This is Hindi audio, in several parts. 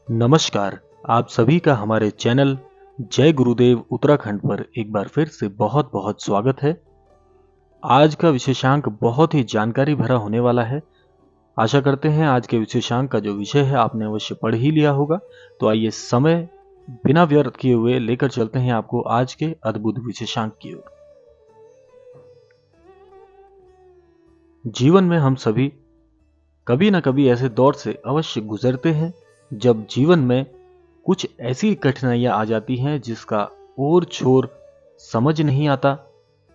नमस्कार। आप सभी का हमारे चैनल जय गुरुदेव उत्तराखंड पर एक बार फिर से बहुत बहुत स्वागत है। आज का विशेषांक बहुत ही जानकारी भरा होने वाला है। आशा करते हैं आज के विशेषांक का जो विषय है आपने अवश्य पढ़ ही लिया होगा। तो आइए समय बिना व्यर्थ किए हुए लेकर चलते हैं आपको आज के अद्भुत विशेषांक की ओर। जीवन में हम सभी कभी न कभी ऐसे दौर से अवश्य गुजरते हैं जब जीवन में कुछ ऐसी कठिनाइयां आ जाती हैं जिसका ओर छोर समझ नहीं आता।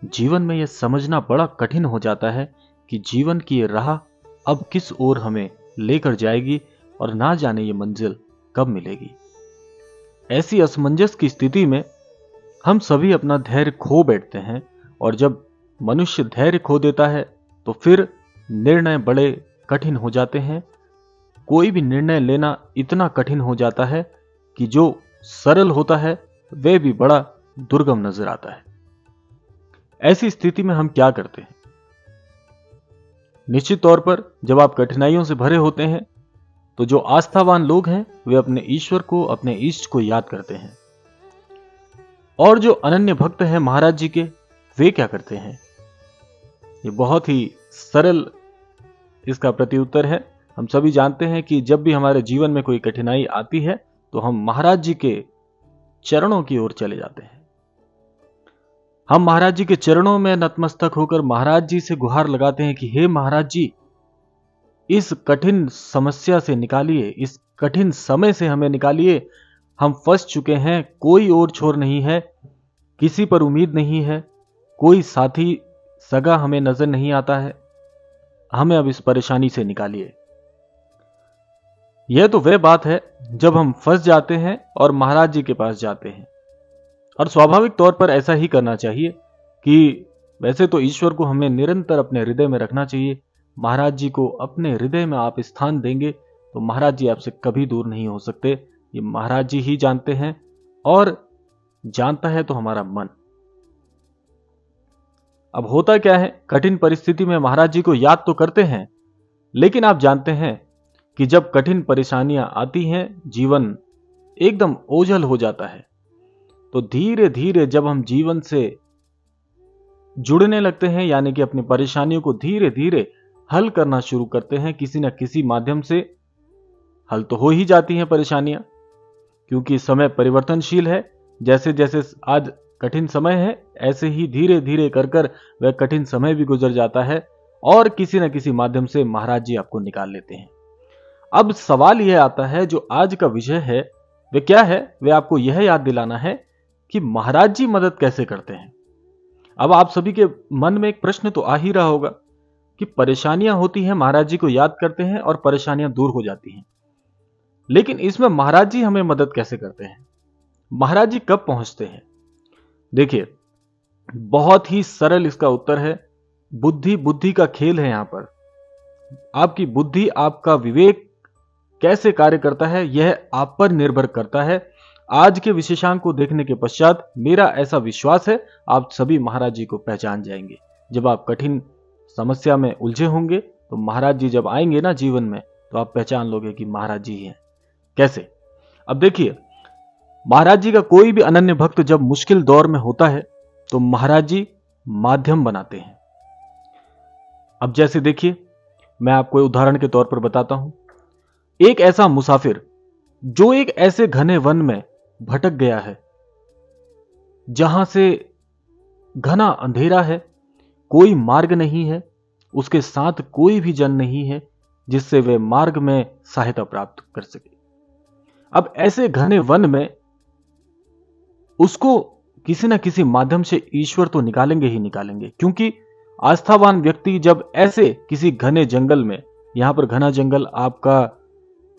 जीवन में यह समझना बड़ा कठिन हो जाता है कि जीवन की ये राह अब किस ओर हमें लेकर जाएगी और ना जाने ये मंजिल कब मिलेगी। ऐसी असमंजस की स्थिति में हम सभी अपना धैर्य खो बैठते हैं और जब मनुष्य धैर्य खो देता है तो फिर निर्णय बड़े कठिन हो जाते हैं। कोई भी निर्णय लेना इतना कठिन हो जाता है कि जो सरल होता है वह भी बड़ा दुर्गम नजर आता है। ऐसी स्थिति में हम क्या करते हैं? निश्चित तौर पर जब आप कठिनाइयों से भरे होते हैं तो जो आस्थावान लोग हैं वे अपने ईश्वर को, अपने इष्ट को याद करते हैं। और जो अनन्य भक्त हैं महाराज जी के, वे क्या करते हैं? ये बहुत ही सरल इसका प्रत्युत्तर है। हम सभी जानते हैं कि जब भी हमारे जीवन में कोई कठिनाई आती है तो हम महाराज जी के चरणों की ओर चले जाते हैं। हम महाराज जी के चरणों में नतमस्तक होकर महाराज जी से गुहार लगाते हैं कि हे महाराज जी, इस कठिन समस्या से निकालिए, इस कठिन समय से हमें निकालिए। हम फंस चुके हैं, कोई और छोर नहीं है, किसी पर उम्मीद नहीं है, कोई साथी सगा हमें नजर नहीं आता है। हमें अब इस परेशानी से निकालिए। यह तो वह बात है जब हम फंस जाते हैं और महाराज जी के पास जाते हैं। और स्वाभाविक तौर पर ऐसा ही करना चाहिए कि वैसे तो ईश्वर को हमें निरंतर अपने हृदय में रखना चाहिए। महाराज जी को अपने हृदय में आप स्थान देंगे तो महाराज जी आपसे कभी दूर नहीं हो सकते। ये महाराज जी ही जानते हैं और जानता है तो हमारा मन। अब होता क्या है, कठिन परिस्थिति में महाराज जी को याद तो करते हैं, लेकिन आप जानते हैं कि जब कठिन परेशानियां आती हैं, जीवन एकदम ओझल हो जाता है। तो धीरे धीरे जब हम जीवन से जुड़ने लगते हैं, यानी कि अपनी परेशानियों को धीरे धीरे हल करना शुरू करते हैं, किसी न किसी माध्यम से हल तो हो ही जाती हैं परेशानियां, क्योंकि समय परिवर्तनशील है। जैसे जैसे आज कठिन समय है, ऐसे ही धीरे धीरे कर कर वह कठिन समय भी गुजर जाता है और किसी न किसी माध्यम से महाराज जी आपको निकाल लेते हैं। अब सवाल यह आता है, जो आज का विषय है वे क्या है? वे आपको यह याद दिलाना है कि महाराज जी मदद कैसे करते हैं। अब आप सभी के मन में एक प्रश्न तो आ ही रहा होगा कि परेशानियां होती हैं, महाराज जी को याद करते हैं और परेशानियां दूर हो जाती हैं, लेकिन इसमें महाराज जी हमें मदद कैसे करते हैं? महाराज जी कब पहुंचते हैं? देखिए, बहुत ही सरल इसका उत्तर है। बुद्धि बुद्धि का खेल है। यहां पर आपकी बुद्धि, आपका विवेक कैसे कार्य करता है यह आप पर निर्भर करता है। आज के विशेषांक को देखने के पश्चात मेरा ऐसा विश्वास है आप सभी महाराज जी को पहचान जाएंगे। जब आप कठिन समस्या में उलझे होंगे तो महाराज जी जब आएंगे ना जीवन में, तो आप पहचान लोगे कि महाराज जी हैं। कैसे? अब देखिए, महाराज जी का कोई भी अनन्य भक्त जब मुश्किल दौर में होता है तो महाराज जी माध्यम बनाते हैं। अब जैसे देखिए, मैं आपको उदाहरण के तौर पर बताता हूं। एक ऐसा मुसाफिर जो एक ऐसे घने वन में भटक गया है जहां से घना अंधेरा है, कोई मार्ग नहीं है, उसके साथ कोई भी जन नहीं है जिससे वह मार्ग में सहायता प्राप्त कर सके। अब ऐसे घने वन में उसको किसी न किसी माध्यम से ईश्वर तो निकालेंगे ही निकालेंगे, क्योंकि आस्थावान व्यक्ति जब ऐसे किसी घने जंगल में, यहां पर घना जंगल आपका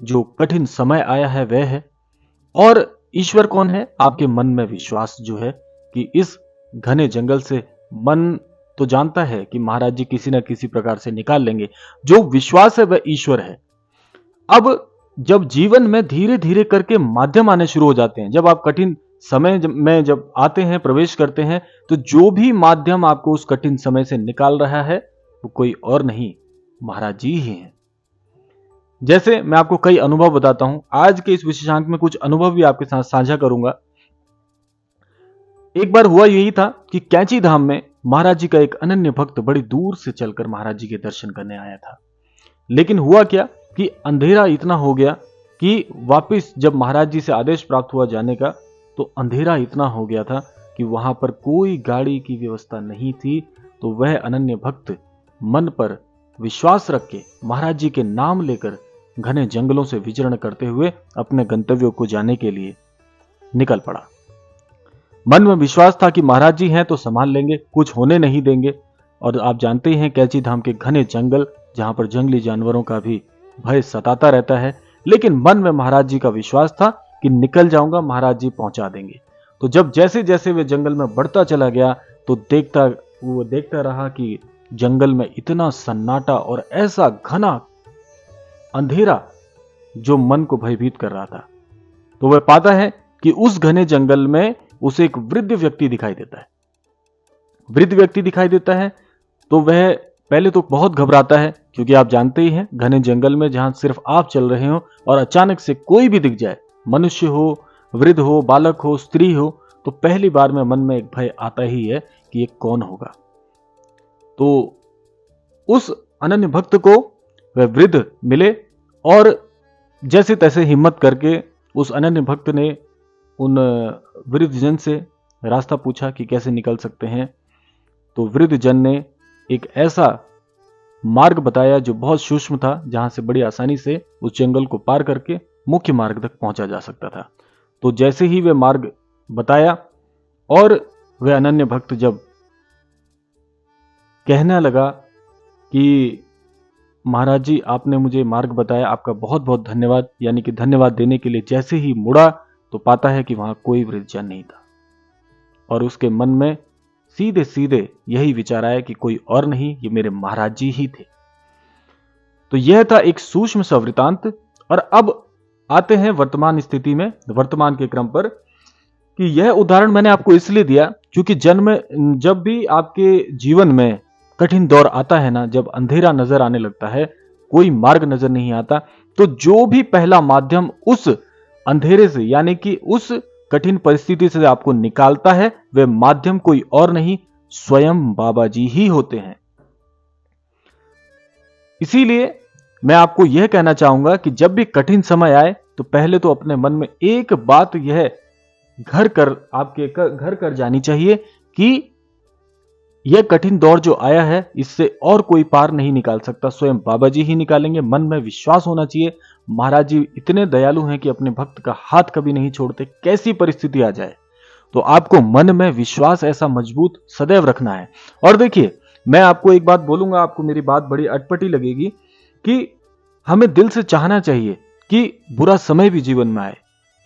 जो कठिन समय आया है वह है, और ईश्वर कौन है? आपके मन में विश्वास जो है कि इस घने जंगल से मन तो जानता है कि महाराज जी किसी न किसी प्रकार से निकाल लेंगे। जो विश्वास है वह ईश्वर है। अब जब जीवन में धीरे धीरे करके माध्यम आने शुरू हो जाते हैं, जब आप कठिन समय में जब आते हैं, प्रवेश करते हैं, तो जो भी माध्यम आपको उस कठिन समय से निकाल रहा है वो कोई और नहीं, महाराज जी ही हैं। जैसे मैं आपको कई अनुभव बताता हूं, आज के इस विशेषांक में कुछ अनुभव भी आपके साथ साझा करूंगा। एक बार हुआ यही था कि कैंची धाम में महाराज जी का एक अनन्य भक्त बड़ी दूर से चलकर महाराज जी के दर्शन करने आया था। लेकिन हुआ क्या कि अंधेरा इतना हो गया कि वापस जब महाराज जी से आदेश प्राप्त हुआ जाने का, तो अंधेरा इतना हो गया था कि वहां पर कोई गाड़ी की व्यवस्था नहीं थी। तो वह अनन्य भक्त मन पर विश्वास रख के महाराज जी के नाम लेकर घने जंगलों से विचरण करते हुए अपने गंतव्यों को जाने के लिए निकल पड़ा। मन में विश्वास था कि महाराज जी हैं तो संभाल लेंगे, कुछ होने नहीं देंगे। और आप जानते हैं कैंची धाम के घने जंगल, जहां पर जंगली जानवरों का भी भय सताता रहता है। लेकिन मन में महाराज जी का विश्वास था कि निकल जाऊंगा, महाराज जी पहुंचा देंगे। तो जब जैसे जैसे वे जंगल में बढ़ता चला गया, तो देखता रहा कि जंगल में इतना सन्नाटा और ऐसा घना अंधेरा जो मन को भयभीत कर रहा था। तो वह पाता है कि उस घने जंगल में उसे एक वृद्ध व्यक्ति दिखाई देता है। वृद्ध व्यक्ति दिखाई देता है तो वह पहले तो बहुत घबराता है, क्योंकि आप जानते ही हैं घने जंगल में जहां सिर्फ आप चल रहे हो और अचानक से कोई भी दिख जाए, मनुष्य हो, वृद्ध हो, बालक हो, स्त्री हो, तो पहली बार में मन में एक भय आता ही है कि ये कौन होगा। तो उस अनन्य भक्त को वह वृद्ध मिले और जैसे तैसे हिम्मत करके उस अनन्य भक्त ने उन वृद्ध जन से रास्ता पूछा कि कैसे निकल सकते हैं। तो वृद्ध जन ने एक ऐसा मार्ग बताया जो बहुत सूक्ष्म था, जहां से बड़ी आसानी से उस जंगल को पार करके मुख्य मार्ग तक पहुंचा जा सकता था। तो जैसे ही वह मार्ग बताया और वह अनन्य भक्त जब कहने लगा कि महाराज जी आपने मुझे मार्ग बताया, आपका बहुत बहुत धन्यवाद, यानी कि धन्यवाद देने के लिए जैसे ही मुड़ा तो पाता है कि वहां कोई वृद्धजन नहीं था। और उसके मन में सीधे सीधे यही विचार आया कि कोई और नहीं, ये मेरे महाराज जी ही थे। तो यह था एक सूक्ष्म सा वृतांत। और अब आते हैं वर्तमान स्थिति में, वर्तमान के क्रम पर, कि यह उदाहरण मैंने आपको इसलिए दिया क्योंकि जब भी आपके जीवन में कठिन दौर आता है ना, जब अंधेरा नजर आने लगता है, कोई मार्ग नजर नहीं आता, तो जो भी पहला माध्यम उस अंधेरे से यानी कि उस कठिन परिस्थिति से आपको निकालता है, वह माध्यम कोई और नहीं, स्वयं बाबा जी ही होते हैं। इसीलिए मैं आपको यह कहना चाहूंगा कि जब भी कठिन समय आए तो पहले तो अपने मन में एक बात यह घर कर जानी चाहिए कि यह कठिन दौर जो आया है इससे और कोई पार नहीं निकाल सकता, स्वयं बाबा जी ही निकालेंगे। मन में विश्वास होना चाहिए। महाराज जी इतने दयालु हैं कि अपने भक्त का हाथ कभी नहीं छोड़ते, कैसी परिस्थिति आ जाए। तो आपको मन में विश्वास ऐसा मजबूत सदैव रखना है। और देखिए, मैं आपको एक बात बोलूंगा, आपको मेरी बात बड़ी अटपटी लगेगी, कि हमें दिल से चाहना चाहिए कि बुरा समय भी जीवन में आए।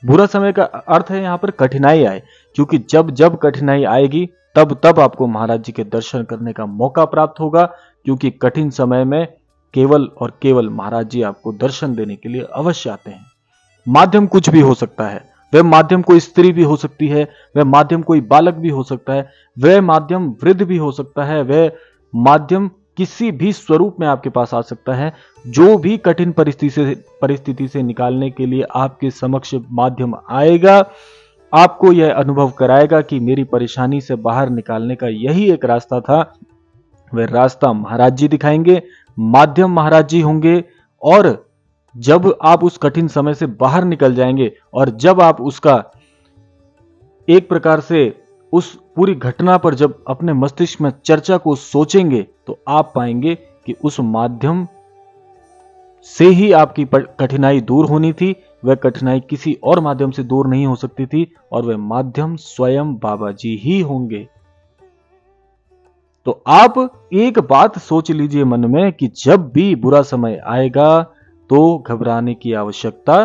बुरा समय का अर्थ है यहां पर कठिनाई आए, क्योंकि जब जब कठिनाई आएगी तब तब आपको महाराज जी के दर्शन करने का मौका प्राप्त होगा, क्योंकि कठिन समय में केवल और केवल महाराज जी आपको दर्शन देने के लिए अवश्य आते हैं। माध्यम कुछ भी हो सकता है, वह माध्यम कोई स्त्री भी हो सकती है, वह माध्यम कोई बालक भी हो सकता है, वह माध्यम वृद्ध भी हो सकता है, वह माध्यम किसी भी स्वरूप में आपके पास आ सकता है। जो भी कठिन परिस्थिति से निकालने के लिए आपके समक्ष माध्यम आएगा, आपको यह अनुभव कराएगा कि मेरी परेशानी से बाहर निकालने का यही एक रास्ता था। वह रास्ता महाराज जी दिखाएंगे, माध्यम महाराज जी होंगे। और जब आप उस कठिन समय से बाहर निकल जाएंगे और जब आप उसका एक प्रकार से उस पूरी घटना पर जब अपने मस्तिष्क में चर्चा को सोचेंगे, तो आप पाएंगे कि उस माध्यम से ही आपकी कठिनाई दूर होनी थी। वह कठिनाई किसी और माध्यम से दूर नहीं हो सकती थी, और वह माध्यम स्वयं बाबा जी ही होंगे। तो आप एक बात सोच लीजिए मन में कि जब भी बुरा समय आएगा तो घबराने की आवश्यकता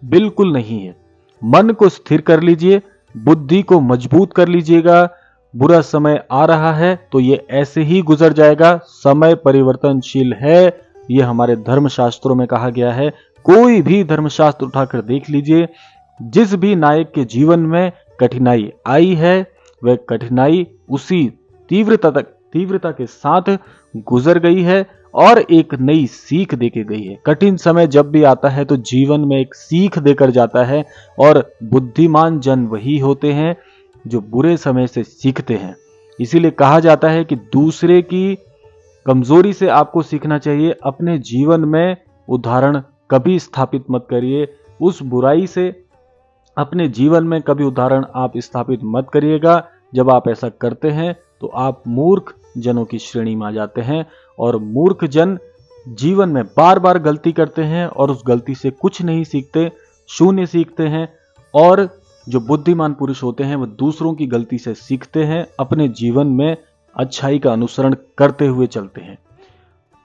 बिल्कुल नहीं है। मन को स्थिर कर लीजिए, बुद्धि को मजबूत कर लीजिएगा। बुरा समय आ रहा है तो ये ऐसे ही गुजर जाएगा। समय परिवर्तनशील है, ये हमारे धर्मशास्त्रों में कहा गया है। कोई भी धर्मशास्त्र उठाकर देख लीजिए, जिस भी नायक के जीवन में कठिनाई आई है, वह कठिनाई उसी तीव्रता के साथ गुजर गई है और एक नई सीख देके गई है। कठिन समय जब भी आता है तो जीवन में एक सीख देकर जाता है, और बुद्धिमान जन वही होते हैं जो बुरे समय से सीखते हैं। इसीलिए कहा जाता है कि दूसरे की कमजोरी से आपको सीखना चाहिए, अपने जीवन में उदाहरण कभी स्थापित मत करिए। उस बुराई से अपने जीवन में कभी उदाहरण आप स्थापित मत करिएगा। जब आप ऐसा करते हैं तो आप मूर्ख जनों की श्रेणी में आ जाते हैं, और मूर्ख जन जीवन में बार बार गलती करते हैं और उस गलती से कुछ नहीं सीखते, शून्य सीखते हैं। और जो बुद्धिमान पुरुष होते हैं वह दूसरों की गलती से सीखते हैं, अपने जीवन में अच्छाई का अनुसरण करते हुए चलते हैं।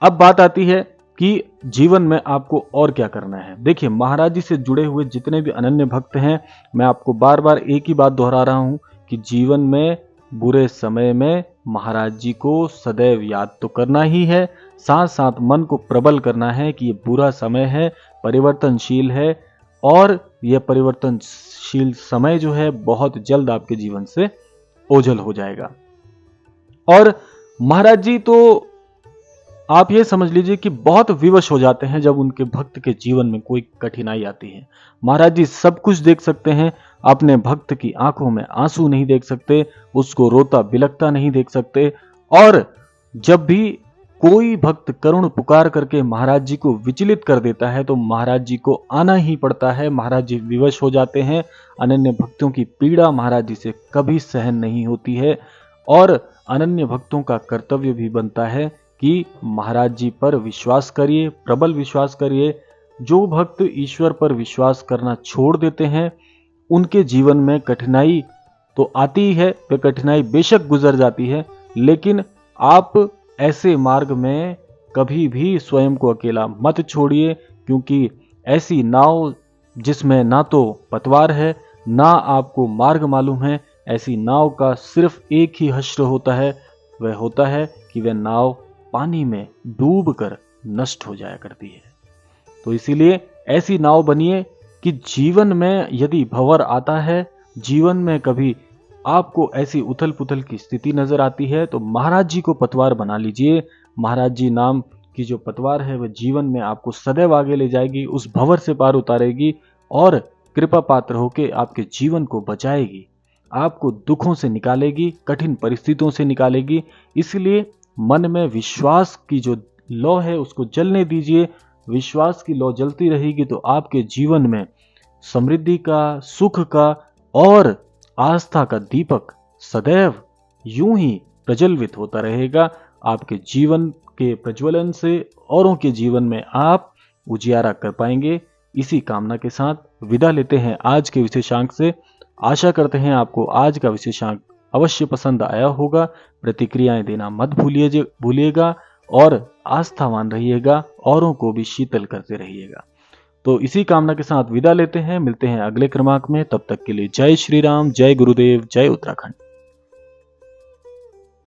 अब बात आती है कि जीवन में आपको और क्या करना है। देखिए, महाराज जी से जुड़े हुए जितने भी अनन्य भक्त हैं, मैं आपको बार बार एक ही बात दोहरा रहा हूं कि जीवन में बुरे समय में महाराज जी को सदैव याद तो करना ही है, साथ साथ मन को प्रबल करना है कि ये बुरा समय है, परिवर्तनशील है, और यह परिवर्तनशील समय जो है बहुत जल्द आपके जीवन से ओझल हो जाएगा। और महाराज जी तो आप ये समझ लीजिए कि बहुत विवश हो जाते हैं जब उनके भक्त के जीवन में कोई कठिनाई आती है। महाराज जी सब कुछ देख सकते हैं, अपने भक्त की आंखों में आंसू नहीं देख सकते, उसको रोता बिलखता नहीं देख सकते। और जब भी कोई भक्त करुण पुकार करके महाराज जी को विचलित कर देता है तो महाराज जी को आना ही पड़ता है। महाराज जी विवश हो जाते हैं। अनन्य भक्तों की पीड़ा महाराज जी से कभी सहन नहीं होती है, और अनन्य भक्तों का कर्तव्य भी बनता है कि महाराज जी पर विश्वास करिए, प्रबल विश्वास करिए। जो भक्त ईश्वर पर विश्वास करना छोड़ देते हैं उनके जीवन में कठिनाई तो आती ही है, वह कठिनाई बेशक गुजर जाती है, लेकिन आप ऐसे मार्ग में कभी भी स्वयं को अकेला मत छोड़िए, क्योंकि ऐसी नाव जिसमें ना तो पतवार है ना आपको मार्ग मालूम है, ऐसी नाव का सिर्फ एक ही हश्र होता है, वह होता है कि वह नाव पानी में डूबकर नष्ट हो जाया करती है। तो इसीलिए ऐसी नाव बनिए कि जीवन में यदि भंवर आता है, जीवन में कभी आपको ऐसी उथल पुथल की स्थिति नजर आती है, तो महाराज जी को पतवार बना लीजिए। महाराज जी नाम की जो पतवार है वह जीवन में आपको सदैव आगे ले जाएगी, उस भंवर से पार उतारेगी और कृपा पात्र होकर आपके जीवन को बचाएगी, आपको दुखों से निकालेगी, कठिन परिस्थितियों से निकालेगी। इसलिए मन में विश्वास की जो लौ है उसको जलने दीजिए। विश्वास की लौ जलती रहेगी तो आपके जीवन में समृद्धि का, सुख का और आस्था का दीपक सदैव यूं ही प्रज्वलित होता रहेगा। आपके जीवन के प्रज्वलन से औरों के जीवन में आप उजियारा कर पाएंगे। इसी कामना के साथ विदा लेते हैं आज के विशेषांक से। आशा करते हैं आपको आज का विशेषांक अवश्य पसंद आया होगा। प्रतिक्रियाएं देना मत भूलिएगा और आस्थावान रहिएगा, औरों को भी शीतल करते रहिएगा। तो इसी कामना के साथ विदा लेते हैं, मिलते हैं अगले क्रमांक में। तब तक के लिए जय श्री राम, जय गुरुदेव, जय उत्तराखंड।